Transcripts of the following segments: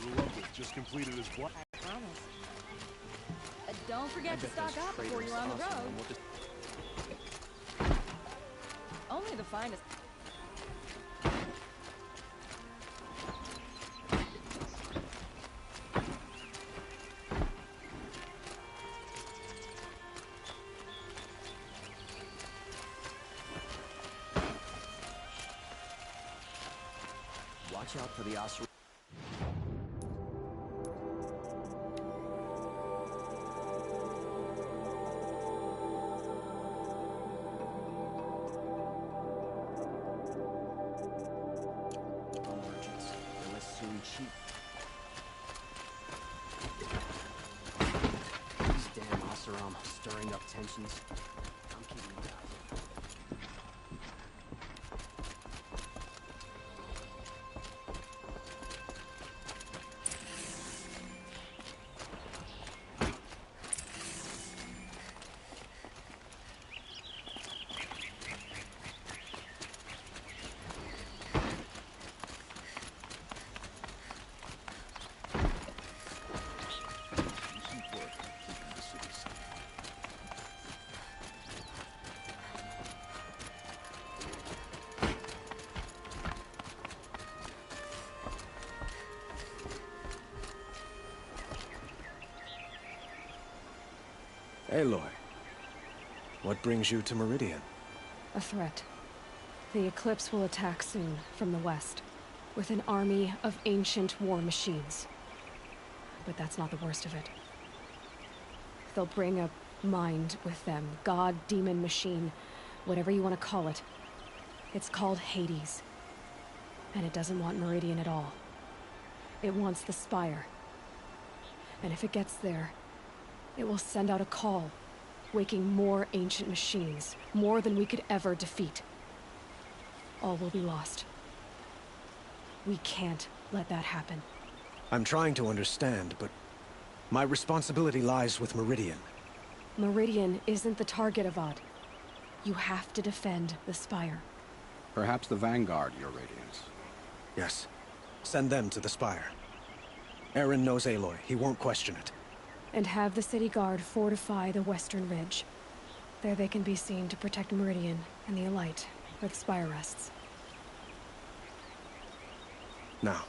Blew up with just completed his block. I promise. Don't forget to stock up before you're on the road. Only the finest. Watch out for the osprey. Merchants, they're less soon cheap. These damn Oseram stirring up tensions. I'm keeping it out. Aloy, what brings you to Meridian? A threat. The Eclipse will attack soon, from the west, with an army of ancient war machines. But that's not the worst of it. They'll bring a mind with them, god, demon, machine, whatever you want to call it. It's called Hades. And it doesn't want Meridian at all. It wants the Spire. And if it gets there, it will send out a call, waking more ancient machines, more than we could ever defeat. All will be lost. We can't let that happen. I'm trying to understand, but my responsibility lies with Meridian. Meridian isn't the target, Avad. You have to defend the Spire. Perhaps the Vanguard, Your Radiance. Yes. Send them to the Spire. Aaron knows Aloy. He won't question it. And have the city guard fortify the western ridge. There they can be seen to protect Meridian and the Elite, where the Spire rests. Now,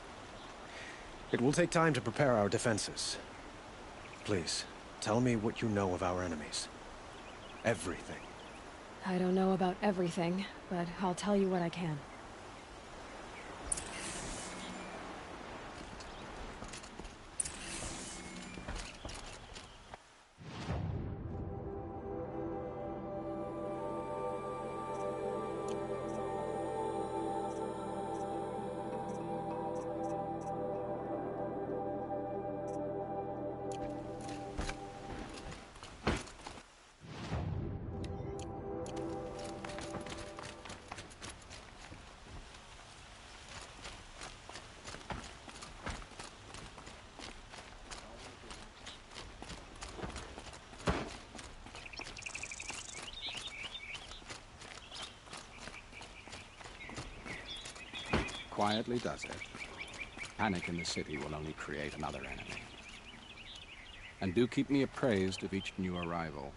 it will take time to prepare our defenses. Please, tell me what you know of our enemies. Everything. I don't know about everything, but I'll tell you what I can. Quietly does it. Panic in the city will only create another enemy. And do keep me appraised of each new arrival.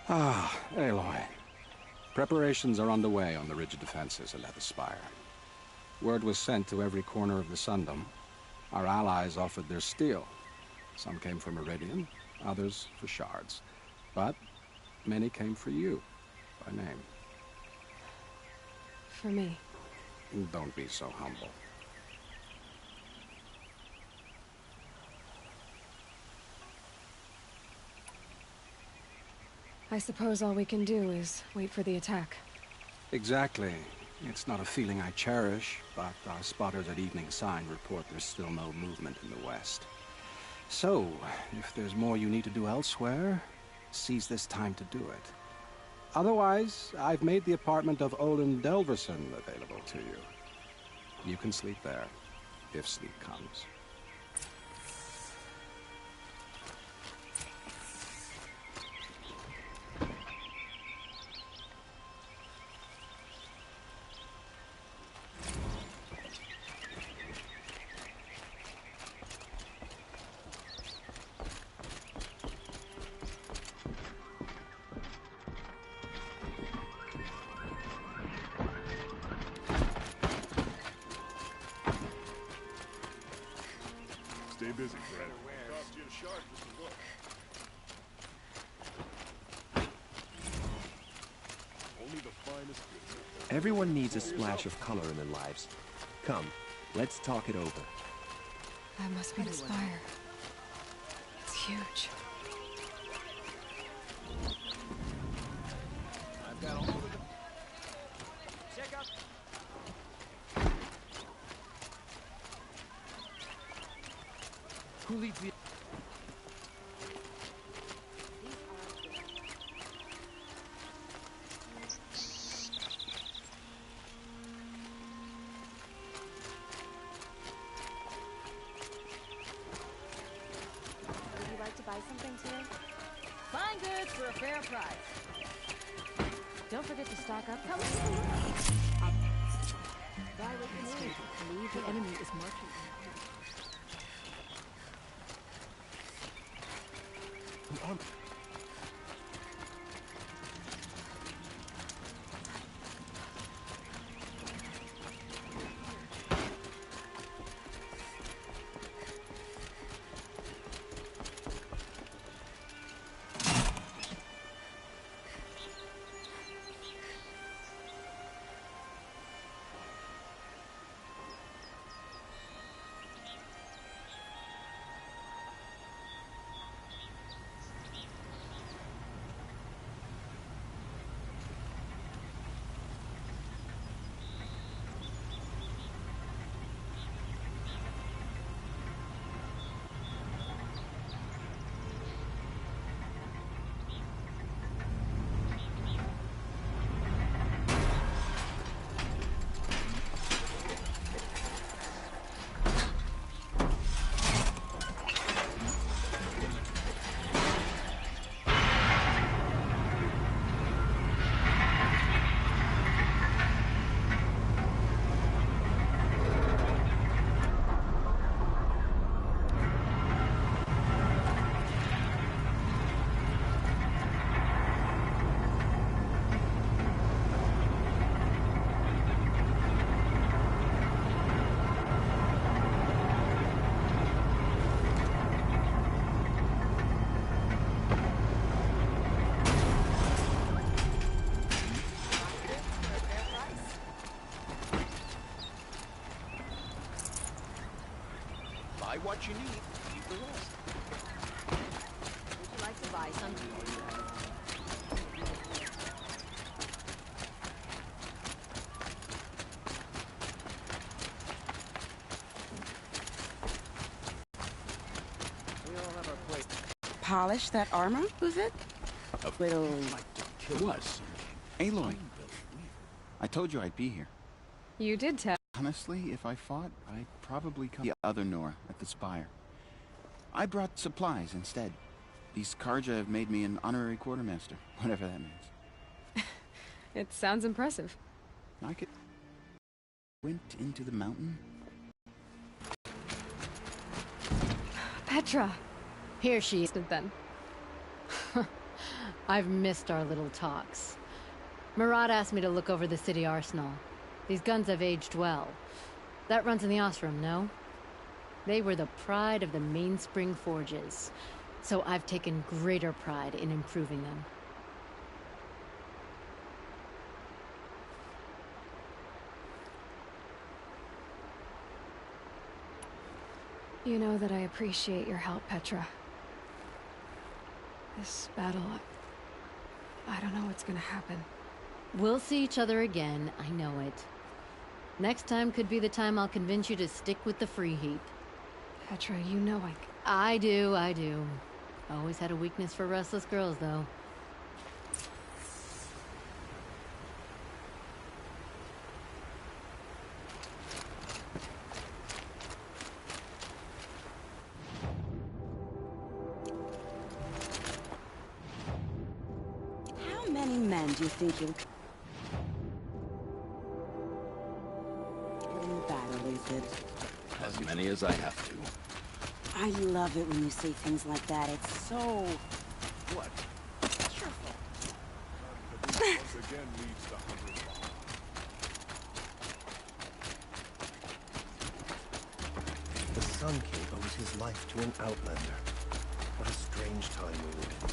Ah, Aloy. Preparations are underway on the ridge defenses at the Spire. Word was sent to every corner of the Sundom. Our allies offered their steel. Some came for Meridian, others for shards. But many came for you, by name. For me. Don't be so humble. I suppose all we can do is wait for the attack. Exactly. It's not a feeling I cherish, but our spotters at Evening Sign report there's still no movement in the west. So, if there's more you need to do elsewhere, seize this time to do it. Otherwise, I've made the apartment of Olin Delverson available to you. You can sleep there, if sleep comes. Stay busy, Fred. Cost you a shark just to look. Only the finest goods. Everyone needs a splash of color in their lives. Come, let's talk it over. That must be the spire. It's huge. I've got all of them. Check out. Who leads the... Would you like to buy something today? Fine goods for a fair price. Don't forget to stock up. Come take a look. Buy what you need. Believe the enemy is marching. Buy what you need, leave the rest. Would you like to buy something? We all have our plate. Polish that armor, was it? Little... It was. Aloy, I told you I'd be here. You did tell. Honestly, if I fought, I'd probably come the other Nora at the Spire. I brought supplies instead. These Karja have made me an honorary quartermaster, whatever that means. It sounds impressive. I could... went into the mountain. Petra! Here she is. Then. I've missed our little talks. Marat asked me to look over the city arsenal. These guns have aged well. That runs in the Osram, no? They were the pride of the Mainspring Forges, so I've taken greater pride in improving them. You know that I appreciate your help, Petra. This battle, I don't know what's gonna happen. We'll see each other again, I know it. Next time could be the time I'll convince you to stick with the free heap. Petra, you know I do. Always had a weakness for restless girls, though. How many men do you think you'll in battle, is it? As many as I have to. I love it when you say things like that. It's so... What? cheerful. Once again leads the hunter's law. The Sun King owes his life to an outlander. What a strange time we live in.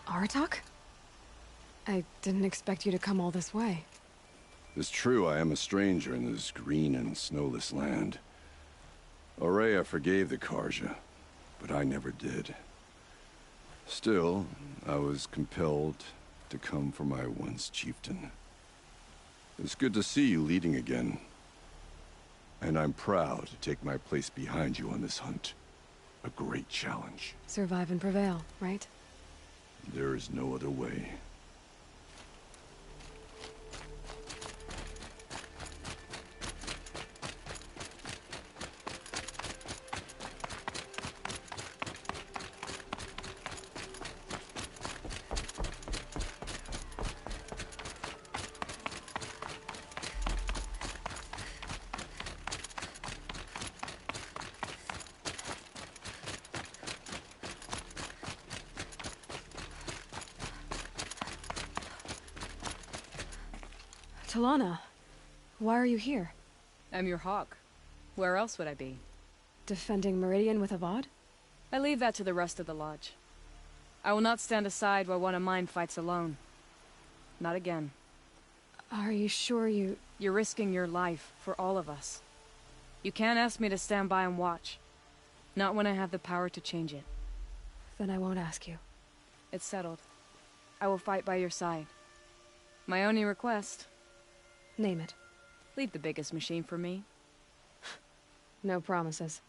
Aratak? I didn't expect you to come all this way. It's true I am a stranger in this green and snowless land. Aurea forgave the Karja, but I never did. Still, I was compelled to come for my once chieftain. It's good to see you leading again. And I'm proud to take my place behind you on this hunt. A great challenge. Survive and prevail, right? There is no other way. Talana, why are you here? I'm your hawk. Where else would I be? Defending Meridian with Avad? I leave that to the rest of the lodge. I will not stand aside while one of mine fights alone. Not again. Are you sure you... You're risking your life for all of us. You can't ask me to stand by and watch. Not when I have the power to change it. Then I won't ask you. It's settled. I will fight by your side. My only request... Name it. Leave the biggest machine for me. No promises.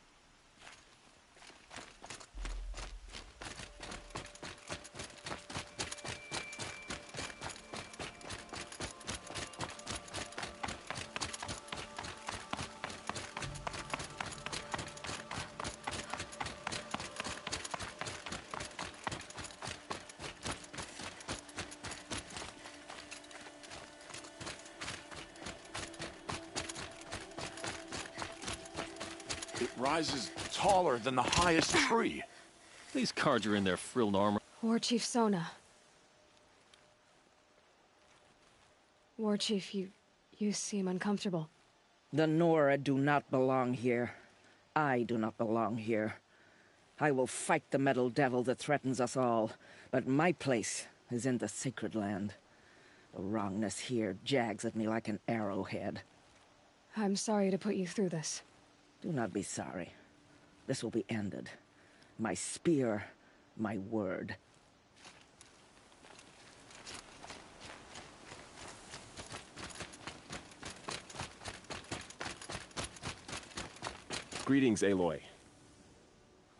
It rises taller than the highest tree. These cards are in their frilled armor. War Chief Sona. War Chief, you seem uncomfortable. The Nora do not belong here. I do not belong here. I will fight the metal devil that threatens us all, but my place is in the sacred land. The wrongness here jags at me like an arrowhead. I'm sorry to put you through this. Do not be sorry. This will be ended. My spear, my word. Greetings, Aloy.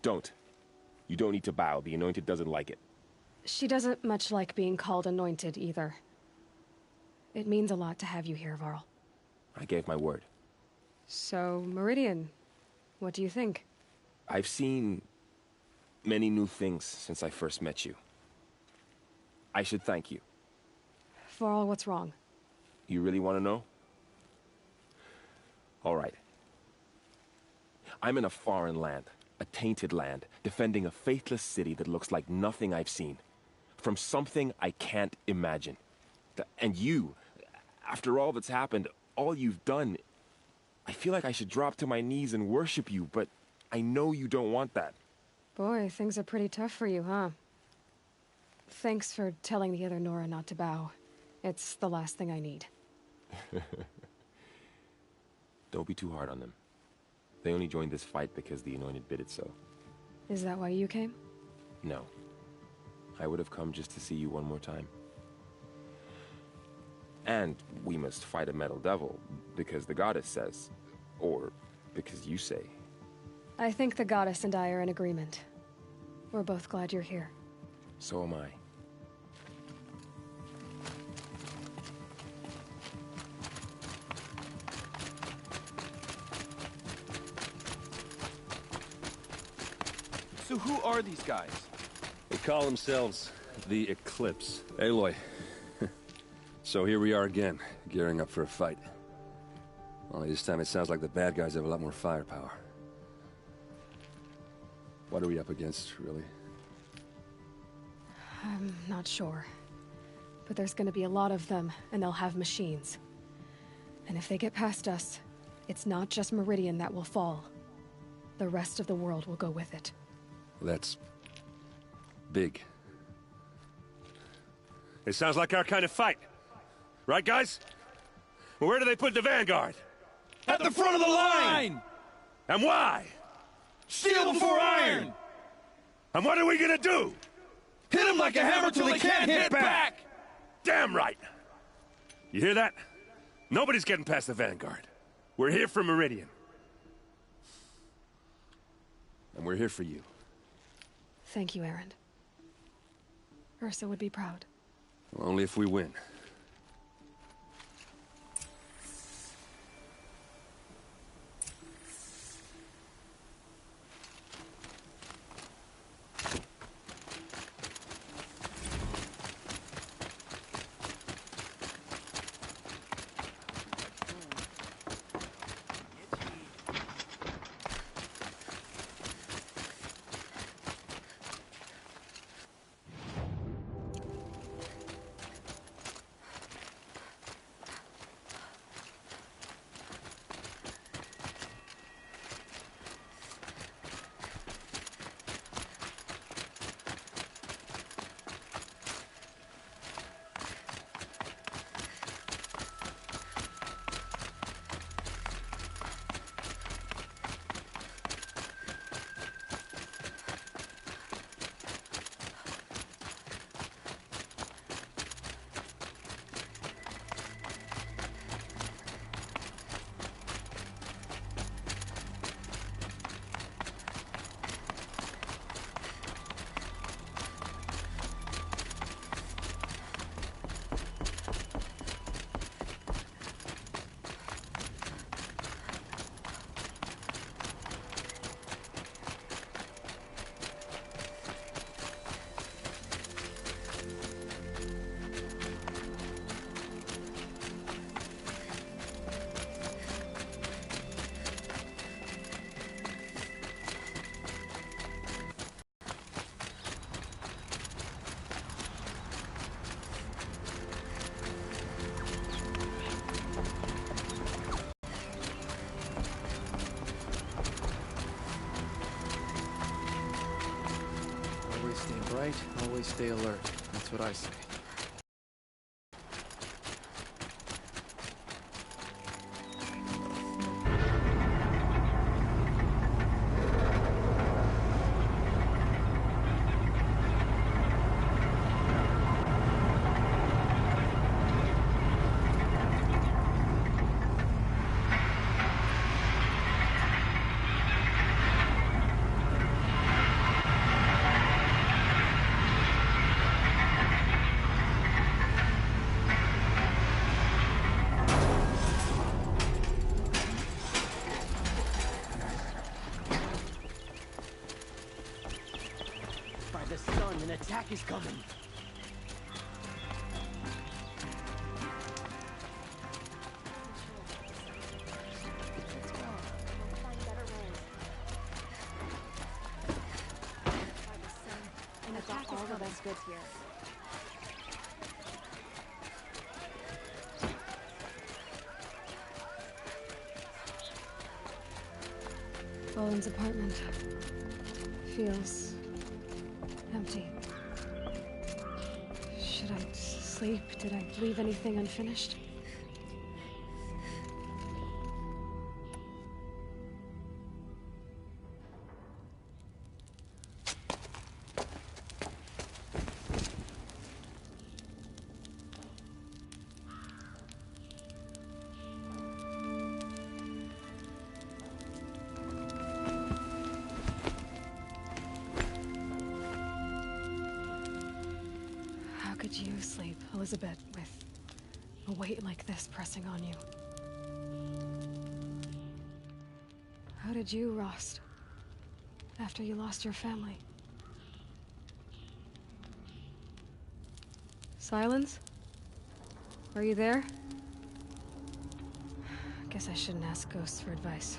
Don't. You don't need to bow. The Anointed doesn't like it. She doesn't much like being called anointed, either. It means a lot to have you here, Varl. I gave my word. So, Meridian, what do you think? I've seen many new things since I first met you. I should thank you. Varl, what's wrong? You really want to know? All right. I'm in a foreign land, a tainted land, defending a faithless city that looks like nothing I've seen. From something I can't imagine. And you, after all that's happened, all you've done, I feel like I should drop to my knees and worship you, but I know you don't want that. Boy, things are pretty tough for you, huh? Thanks for telling the other Nora not to bow. It's the last thing I need. Don't be too hard on them. They only joined this fight because the Anointed bid it so. Is that why you came? No. I would have come just to see you one more time. And we must fight a metal devil, because the goddess says. Or because you say. I think the goddess and I are in agreement. We're both glad you're here. So am I. So who are these guys? They call themselves the Eclipse. Aloy. So here we are again, gearing up for a fight. Only this time it sounds like the bad guys have a lot more firepower. What are we up against, really? I'm not sure. But there's gonna be a lot of them, and they'll have machines. And if they get past us, it's not just Meridian that will fall. The rest of the world will go with it. That's big. It sounds like our kind of fight. Right, guys? Well, where do they put the Vanguard? At the front of the line! And why? Steel before iron! And what are we gonna do? Hit them like a hammer till they can't hit back! Damn right! You hear that? Nobody's getting past the Vanguard. We're here for Meridian. And we're here for you. Thank you, Erend. Ursa would be proud. Well, only if we win. Always stay bright, always stay alert. That's what I say. attack is coming. All the best goods here. Owen's apartment feels empty. Should I sleep? Did I leave anything unfinished? Could you sleep, Elizabeth, with a weight like this pressing on you? How did you, Rost, after you lost your family? Silence? Are you there? Guess I shouldn't ask ghosts for advice.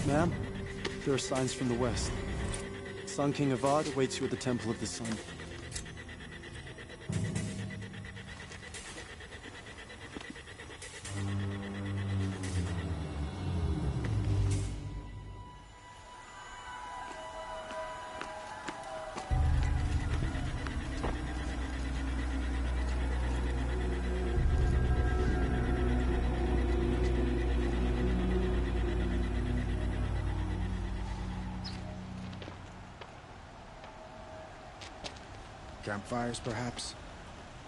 Ma'am, there are signs from the west. Sun King Avad awaits you at the Temple of the Sun. Campfires, perhaps?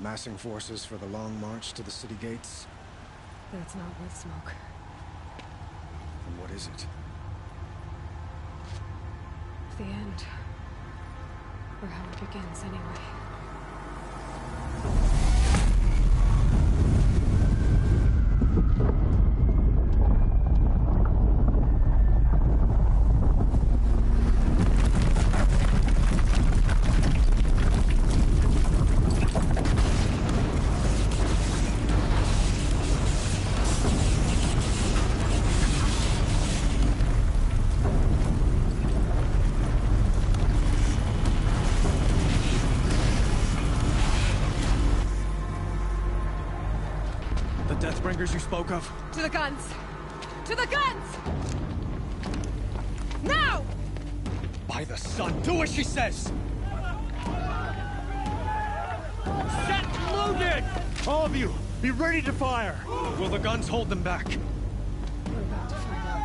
Massing forces for the long march to the city gates? That's not worth smoke. And what is it? The end. Or how it begins, anyway. Deathbringers you spoke of? To the guns! To the guns! Now! By the sun, do as she says! Set loaded! All of you, be ready to fire! Will the guns hold them back? We're about to find out.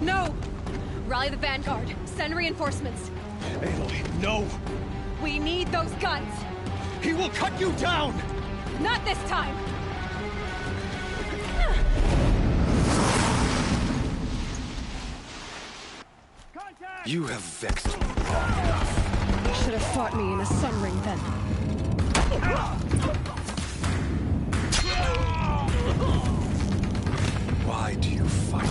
No! Rally the vanguard. Send reinforcements. Aloy, no! We need those guns! He will cut you down! Not this time! You have vexed me long enough. You should have fought me in a sun ring then. Why do you fight?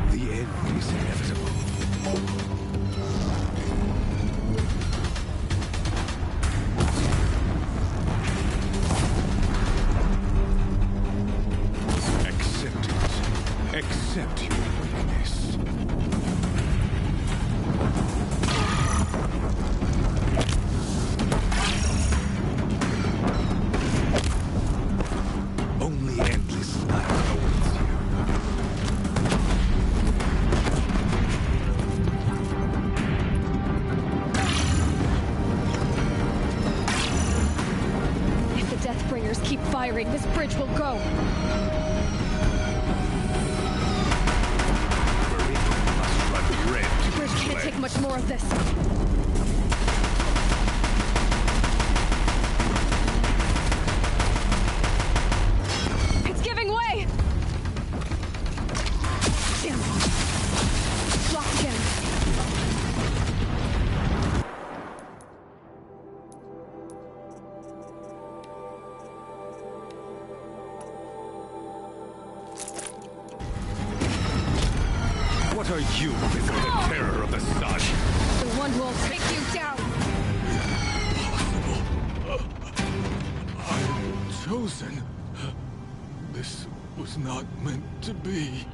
The end is inevitable. Accept it. Accept your weakness. Only endless life awaits you. bridge will go. The bridge can't take much more of this. It's giving way! Damn it. It's locked again. What are you before the terror of the sun? The one who will take you down! I'm chosen. This was not meant to be.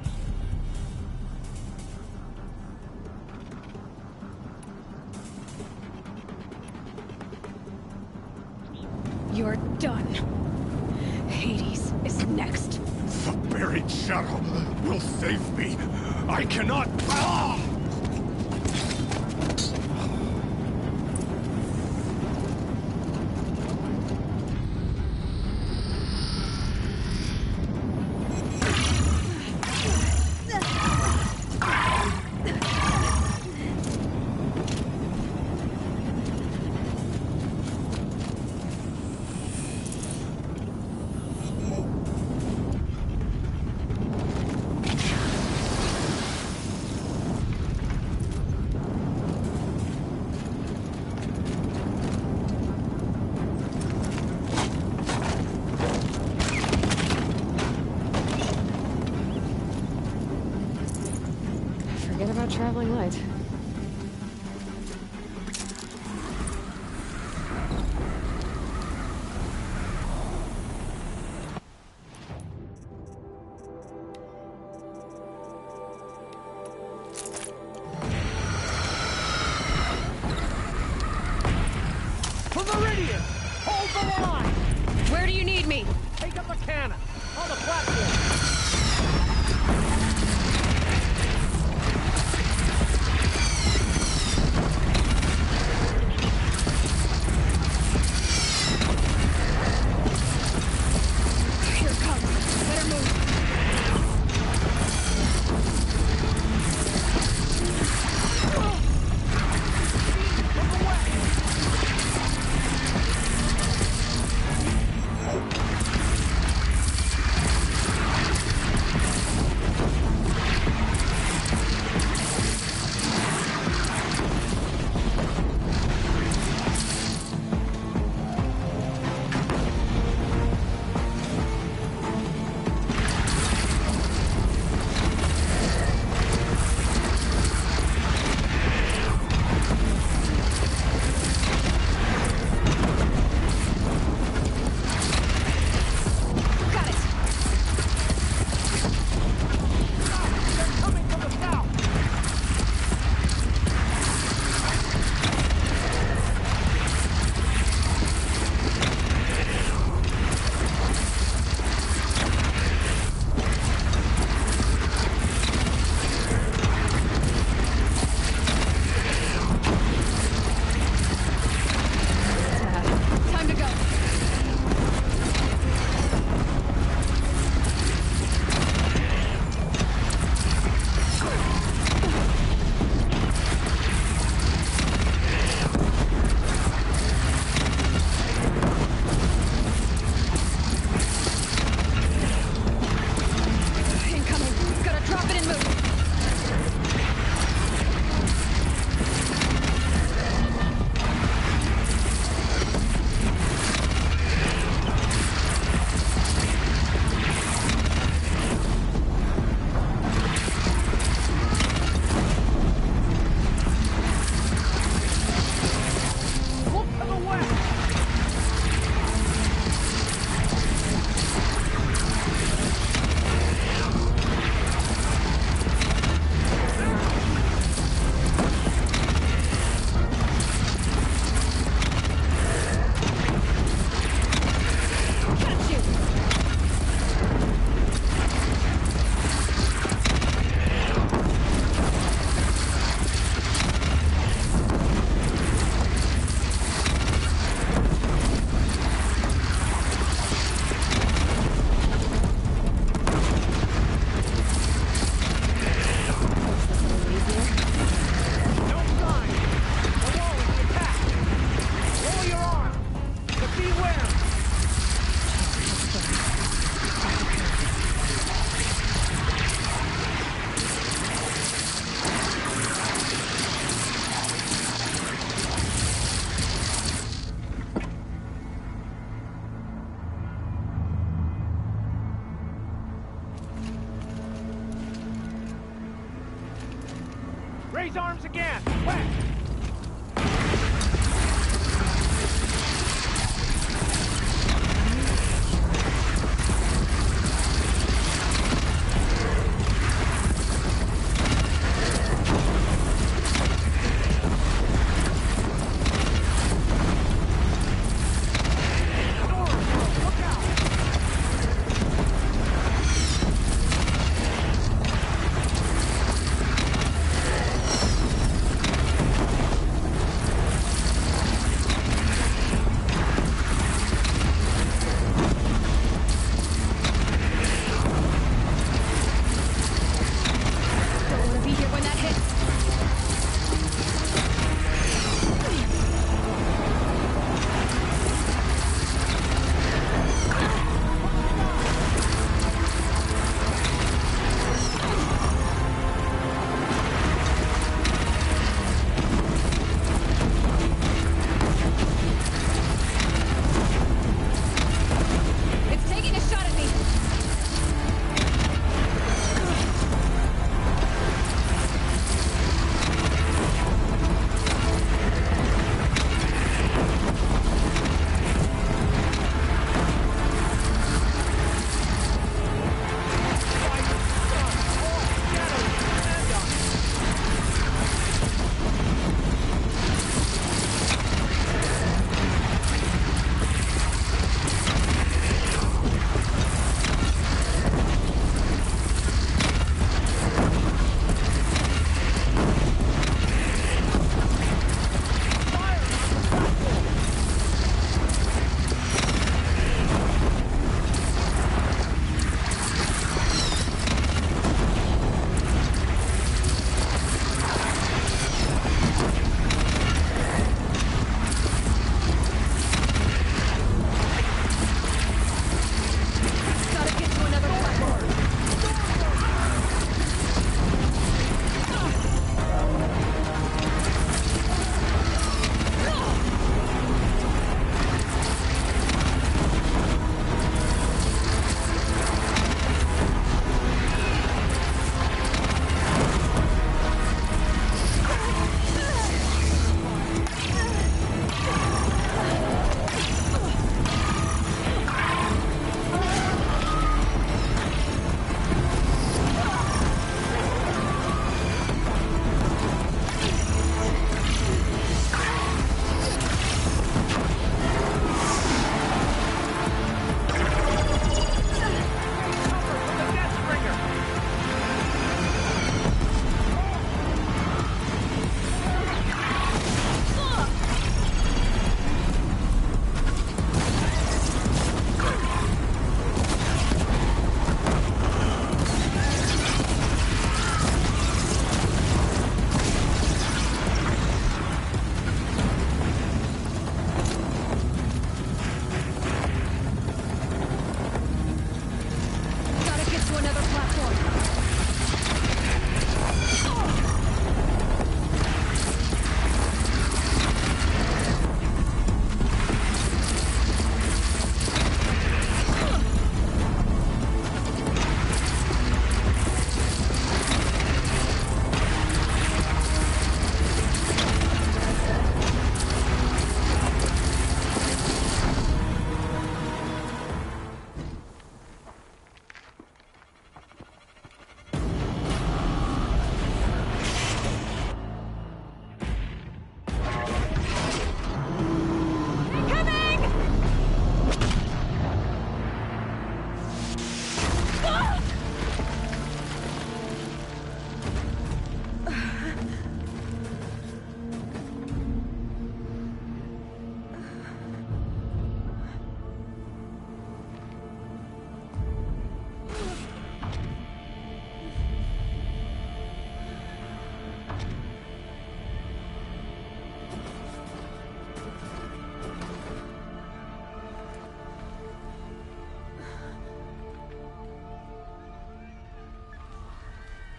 You're done. Hades is next. The buried shadow will save me. I cannot. Ah! Forget about traveling light. For Meridian! Hold the line! Where do you need me? Take up the cannon! On the platform! Here it comes. Better move. Raise arms again! West!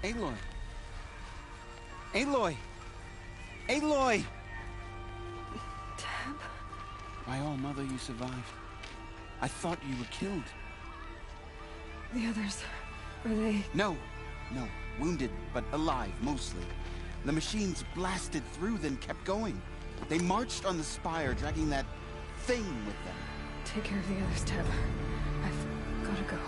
Aloy! Aloy! Aloy! Deb? By all mother, you survived. I thought you were killed. The others, are they... No. Wounded, but alive, mostly. The machines blasted through, then kept going. They marched on the spire, dragging that thing with them. Take care of the others, Teb. I've gotta go.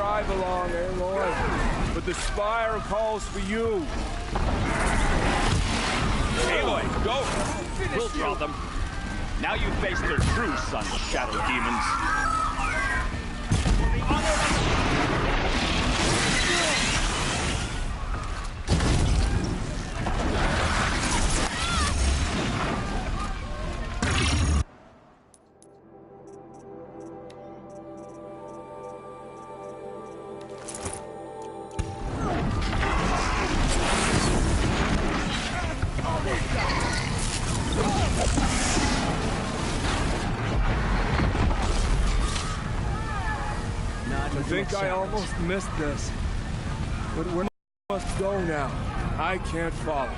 I belong, Aloy. But the Spire calls for you. Aloy, go! We'll draw them. Now you face their true son, Shadow Demons. I think I almost missed this. But we must go now. I can't follow.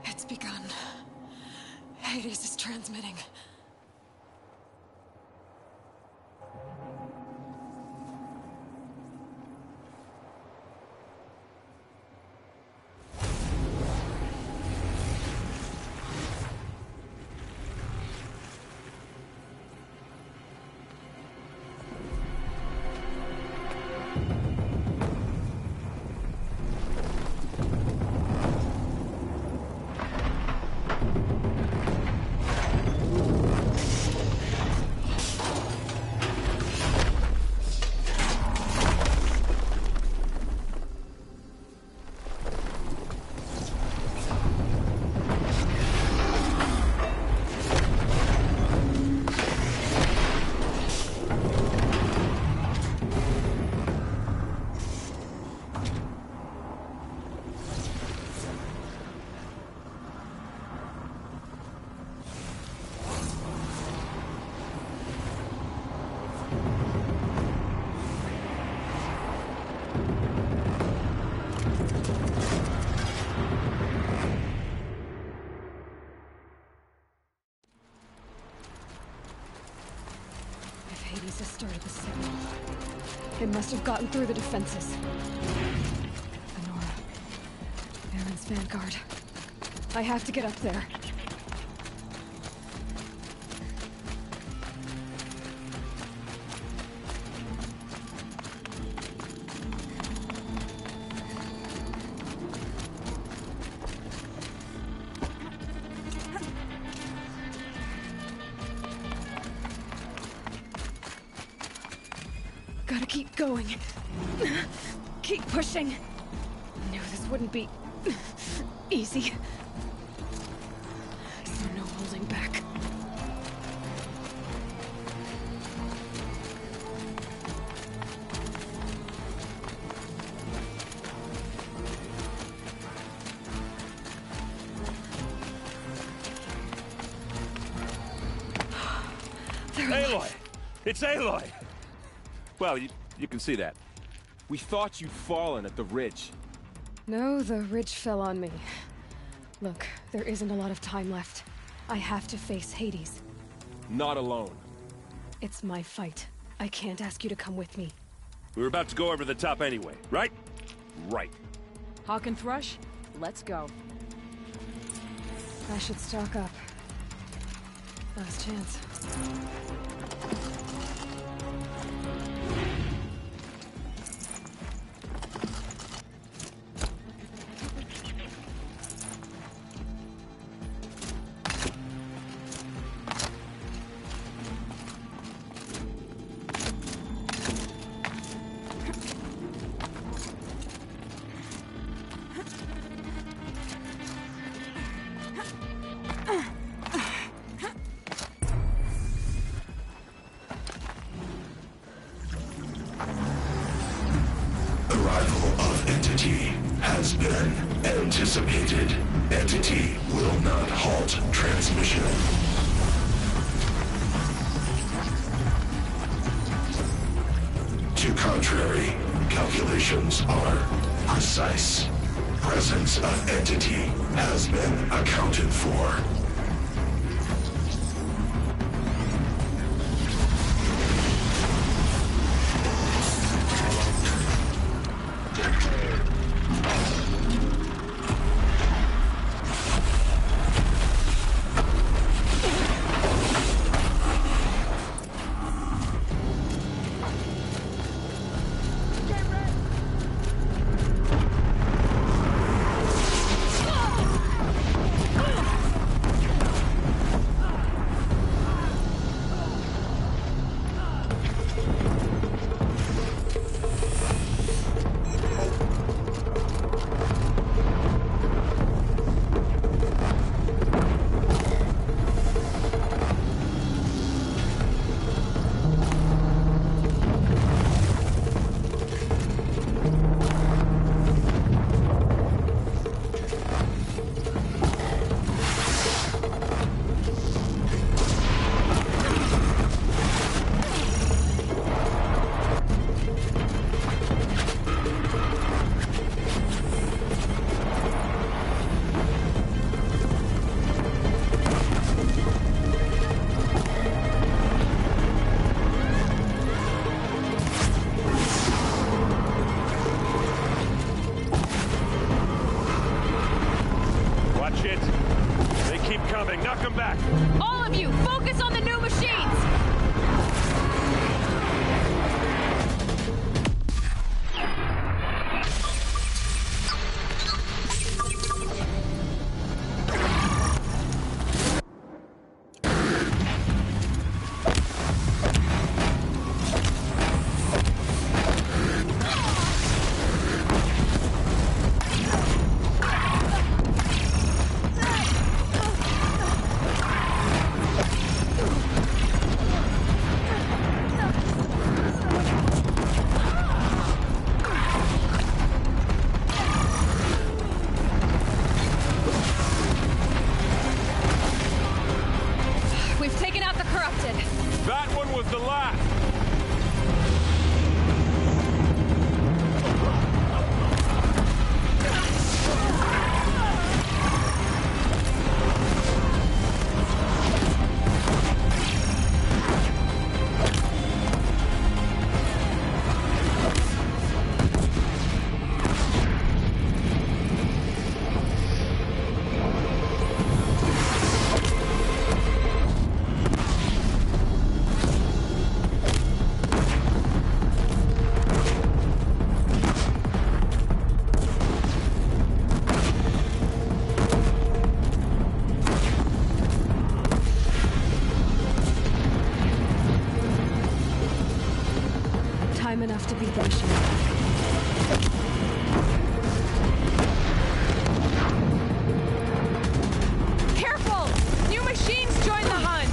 It's begun. Hades is transmitting. Hades has started the signal. It must have gotten through the defenses. Honora. Aaron's vanguard. I have to get up there. Gotta keep going. Keep pushing. Knew this wouldn't be easy. So no holding back. Aloy! It's Aloy! Well, you can see that. We thought you'd fallen at the ridge. No, the ridge fell on me. Look, there isn't a lot of time left. I have to face Hades. Not alone. It's my fight. I can't ask you to come with me. We were about to go over the top anyway, right? Right. Hawk and Thrush, let's go. I should stock up. Last chance. Has been anticipated. Entity will not halt transmission. To contrary, calculations are precise. Presence of entity has been accounted for. All of you, focus on the new machines! That one was the last! time enough to beat the machine. Careful! New machines join the hunt!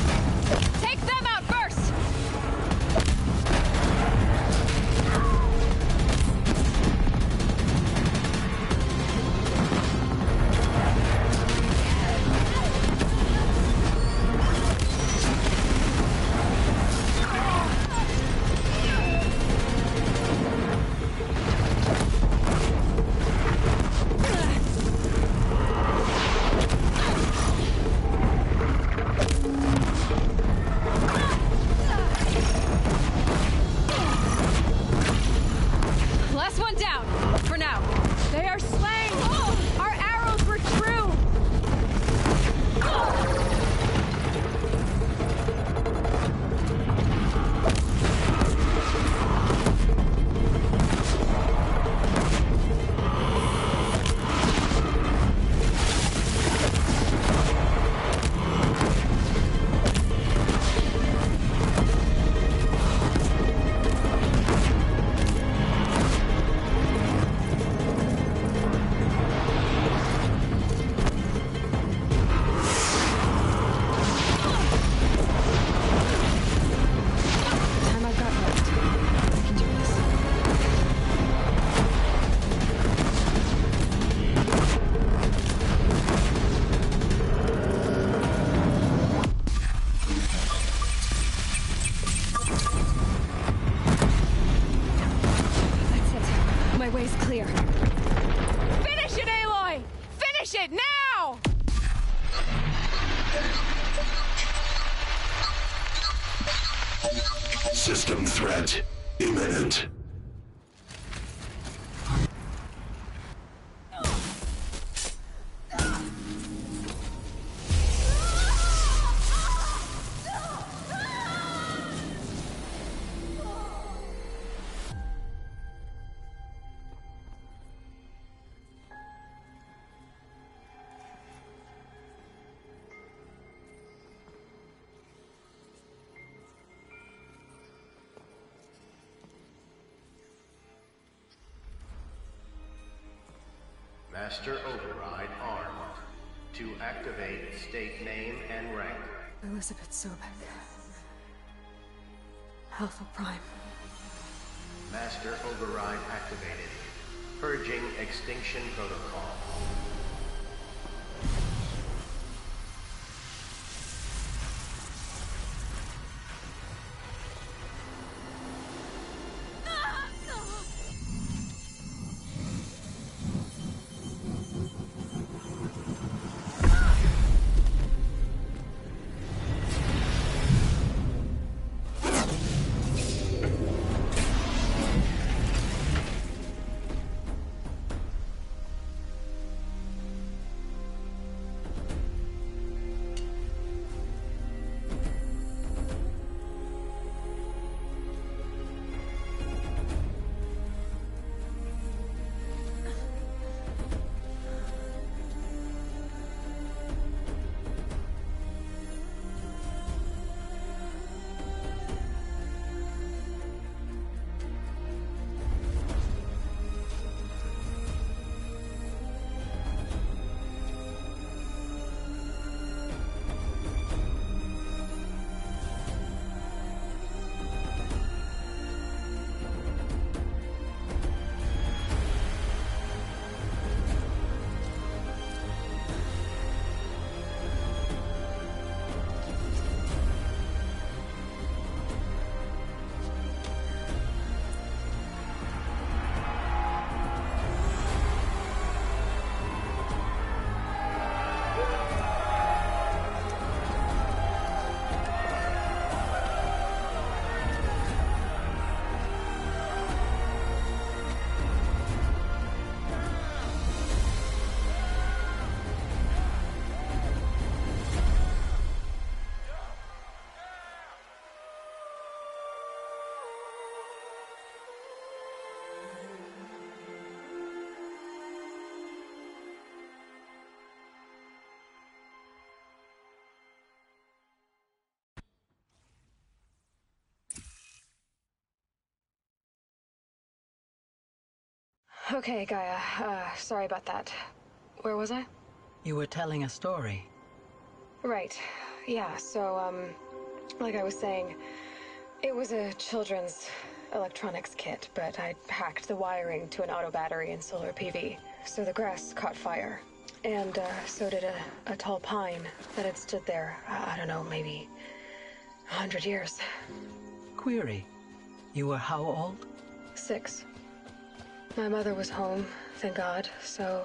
Take them out first! Last one down, for now. They are slain! Our arrows were true! Time I've got left. I can do this. That's it. My way's clear. Finish it, Aloy! Finish it now! System threat imminent. Master Override armed. To activate, state name and rank. Elizabeth Sobek. Alpha Prime. Master Override activated. Purging Extinction Protocol. Okay, Gaia. Sorry about that. Where was I? You were telling a story. Right. Yeah, so, like I was saying, it was a children's electronics kit, but I hacked the wiring to an auto battery and solar PV. So the grass caught fire. And, so did a tall pine that had stood there, I don't know, maybe 100 years. Query. You were how old? 6. My mother was home, thank God, so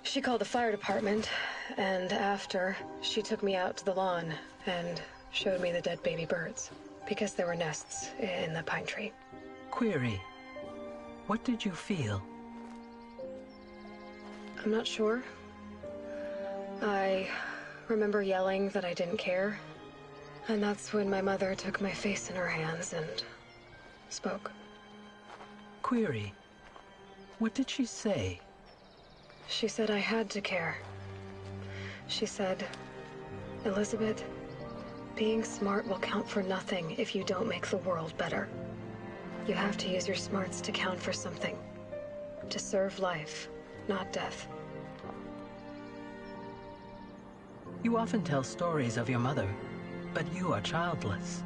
she called the fire department, and after, she took me out to the lawn and showed me the dead baby birds, because there were nests in the pine tree. Query. What did you feel? I'm not sure. I remember yelling that I didn't care, and that's when my mother took my face in her hands and spoke. Query. What did she say? She said I had to care. She said, Elizabeth, being smart will count for nothing if you don't make the world better. You have to use your smarts to count for something. To serve life, not death. You often tell stories of your mother, but you are childless.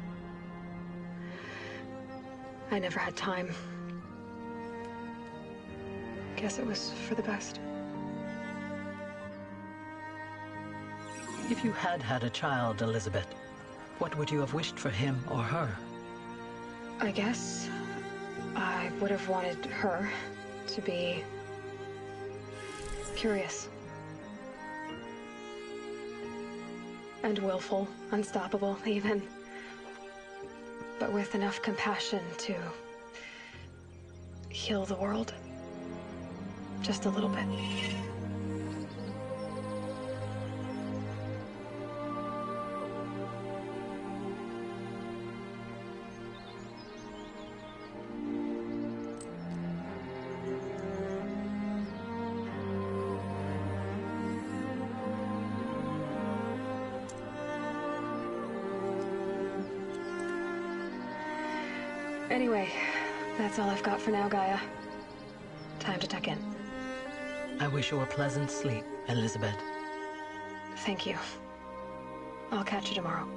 I never had time. Guess it was for the best. If you had had a child, Elizabeth, what would you have wished for him or her? I guess I would have wanted her to be curious. And willful, unstoppable, even. But with enough compassion to heal the world. Just a little bit. Anyway, that's all I've got for now, Gaia. Time to tuck in. I wish you a pleasant sleep, Elizabeth. Thank you. I'll catch you tomorrow.